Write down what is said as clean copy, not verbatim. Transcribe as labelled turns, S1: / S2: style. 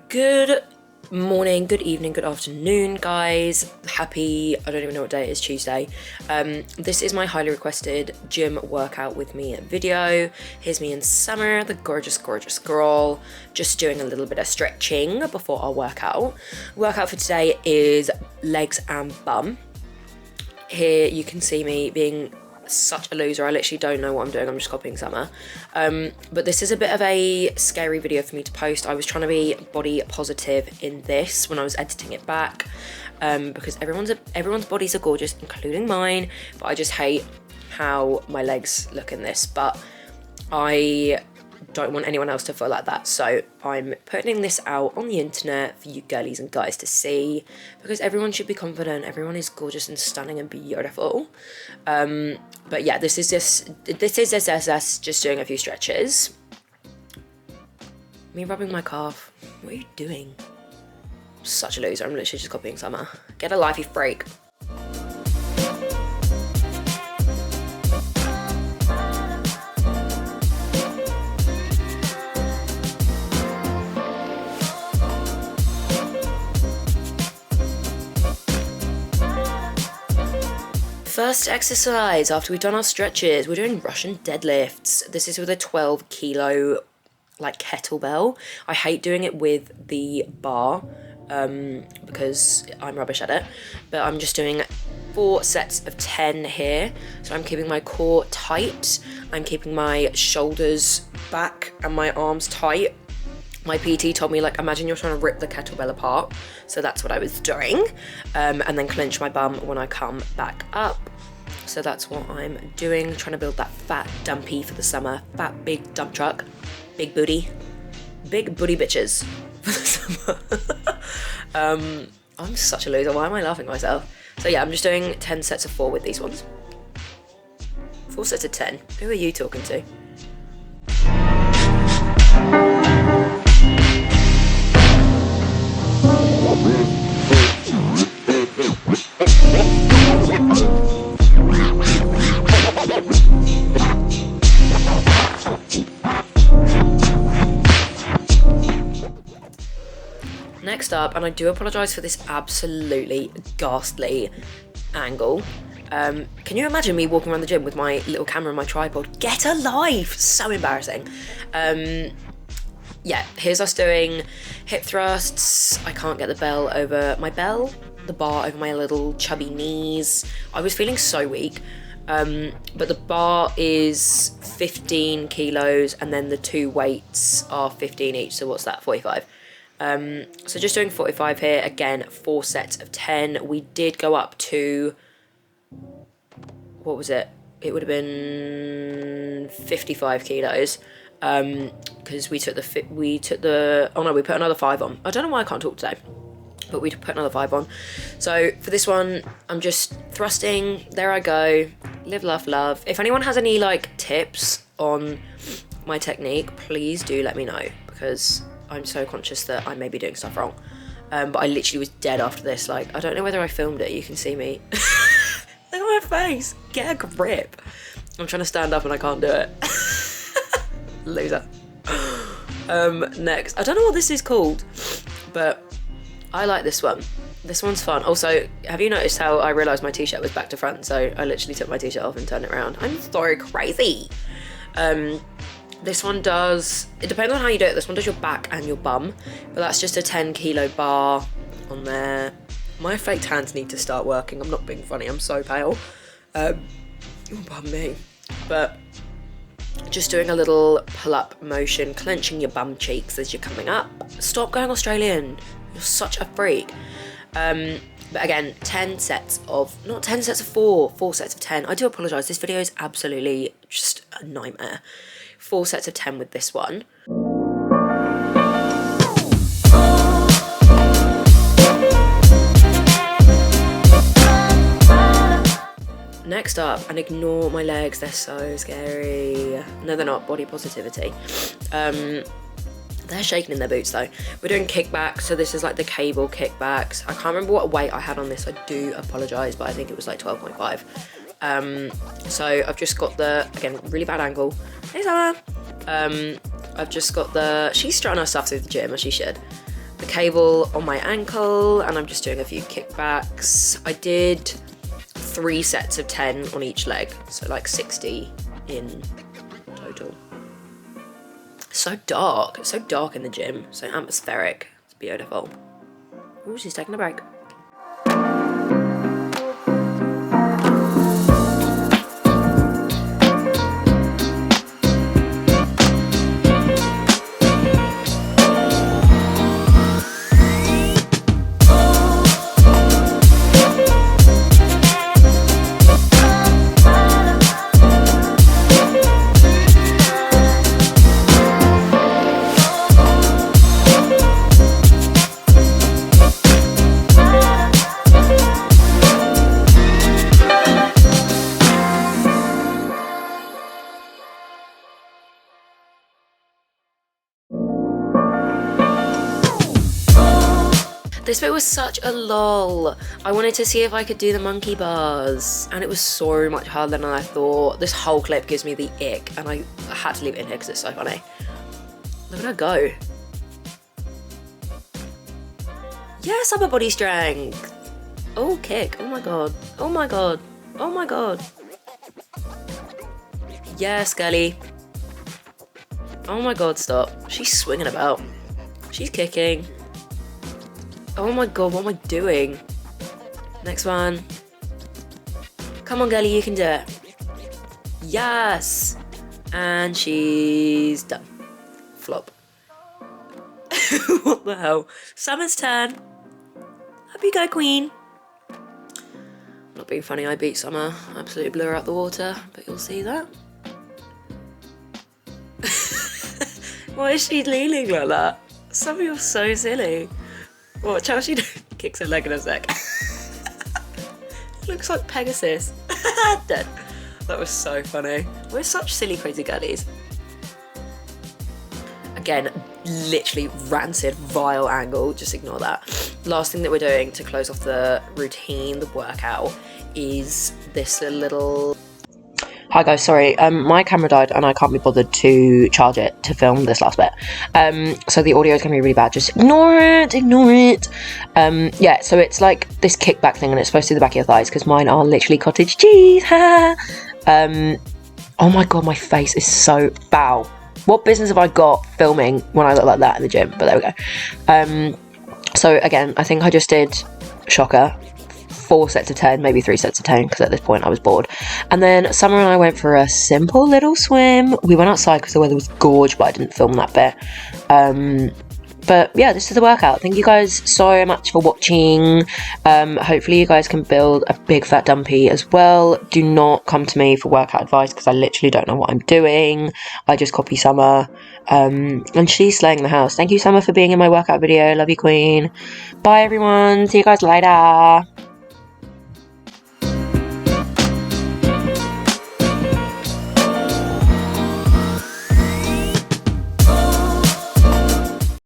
S1: Good morning, good evening, good afternoon, guys. Happy, I don't even know what day it is, Tuesday. This is my highly requested gym workout with me video. Here's me in summer, the gorgeous, gorgeous girl, just doing a little bit of stretching before our workout. Workout for today is legs and bum. Here you can see me being such a loser. I literally don't know what I'm doing. I'm just copying Summer. But this is a bit of a scary video for me to post. I was trying to be body positive in this when I was editing it back, because everyone's bodies are gorgeous, including mine, but I just hate how my legs look in this. But I don't want anyone else to feel like that, so I'm putting this out on the internet for you girlies and guys to see, because everyone should be confident. Everyone is gorgeous and stunning and beautiful. But yeah, this is us just doing a few stretches. Me rubbing my calf. What are you doing? I'm such a loser. I'm literally just copying Summer. Get a life, you freak. First exercise after we've done our stretches, we're doing Russian deadlifts. This is with a 12 kilo like kettlebell. I hate doing it with the bar because I'm rubbish at it, but I'm just doing 4 sets of 10 here. So I'm keeping my core tight, I'm keeping my shoulders back and my arms tight. My PT told me, like, imagine you're trying to rip the kettlebell apart. So that's what I was doing. And then clench my bum when I come back up. So that's what I'm doing, trying to build that fat dumpy for the summer. Fat, big dump truck. Big booty. Big booty bitches for the summer. I'm such a loser. Why am I laughing at myself? So yeah, I'm just doing 10 sets of 4 with these ones. 4 sets of 10. Who are you talking to? Next up, and I do apologise for this absolutely ghastly angle. Can you imagine me walking around the gym with my little camera and my tripod? Get a life! So embarrassing. Yeah, here's us doing hip thrusts. I can't get the bar over my little chubby knees. I was feeling so weak. But the bar is 15 kilos and then the 2 weights are 15 each. So what's that, 45? So just doing 45 here. Again, 4 sets of 10. We did go up to, what was it? It would have been 55 kilos. Because we put another 5 on. I don't know why I can't talk today, but we put another 5 on. So for this one, I'm just thrusting. There I go. Live, laugh, love. If anyone has any like tips on my technique, please do let me know, because I'm so conscious that I may be doing stuff wrong. But I literally was dead after this. Like, I don't know whether I filmed it. You can see me. Look at my face. Get a grip. I'm trying to stand up and I can't do it. Loser. Next, I don't know what this is called, but I like this one. This one's fun. Also, have you noticed how I realised my t-shirt was back to front? So I literally took my t-shirt off and turned it around. I'm so crazy. This one does, it depends on how you do it. This one does your back and your bum, but that's just a 10 kilo bar on there. My fake hands need to start working. I'm not being funny. I'm so pale. Pardon me. But just doing a little pull-up motion, clenching your bum cheeks as you're coming up. Stop going Australian. You're such a freak. But again, 10 sets of, not 10 sets of 4 sets of 10. I do apologise. This video is absolutely just a nightmare. 4 sets of 10 with this one. Next up, and ignore my legs, they're so scary. No, they're not. Body positivity. They're shaking in their boots though. We're doing kickbacks, so this is like the cable kickbacks. I can't remember what weight I had on this. I do apologise, but I think it was like 12.5. So I've just got the, again, really bad angle. Hey Sarah. I've just got the, she's strutting her stuff through the gym, as she should. cable on my ankle, and I'm just doing a few kickbacks. I did 3 sets of 10 on each leg, so like 60 in total. So dark. It's so dark in the gym, so atmospheric. It's beautiful. Oh, she's taking a break. This bit was such a lull. I wanted to see if I could do the monkey bars, and it was so much harder than I thought. This whole clip gives me the ick, and I had to leave it in here because it's so funny. Look at her go. Yes, upper body strength. Oh, kick. Oh my god. Oh my god. Oh my god. Yes, girly. Oh my god, stop. She's swinging about. She's kicking. Oh my god, what am I doing? Next one. Come on, girlie, you can do it. Yes! And she's done. Flop. What the hell? Summer's turn. Up you go, queen. Not being funny, I beat Summer. Absolutely blew her out the water, but you'll see that. Why is she leaning like that? Summer, you're so silly. Watch how she kicks her leg in a sec. Looks like Pegasus. Dead. That was so funny. We're such silly, crazy girlies. Again, literally rancid, vile angle. Just ignore that. Last thing that we're doing to close off the routine, the workout, is this little... Hi guys, sorry, my camera died and I can't be bothered to charge it to film this last bit. So the audio is going to be really bad, just ignore it. Yeah, so it's like this kickback thing and it's supposed to be the back of your thighs because mine are literally cottage cheese. Oh my god, my face is so foul. What business have I got filming when I look like that in the gym? But there we go. So again, I think I just did, shocker, 4 sets of 10, maybe 3 sets of 10, because at this point I was bored. And then Summer and I went for a simple little swim. We went outside because the weather was gorgeous, but I didn't film that bit. But yeah, this is the workout. Thank you guys so much for watching. Hopefully you guys can build a big fat dumpy as well. Do not come to me for workout advice because I literally don't know what I'm doing. I just copy Summer. And she's slaying the house. Thank you, Summer, for being in my workout video. Love you, queen. Bye everyone. See you guys later.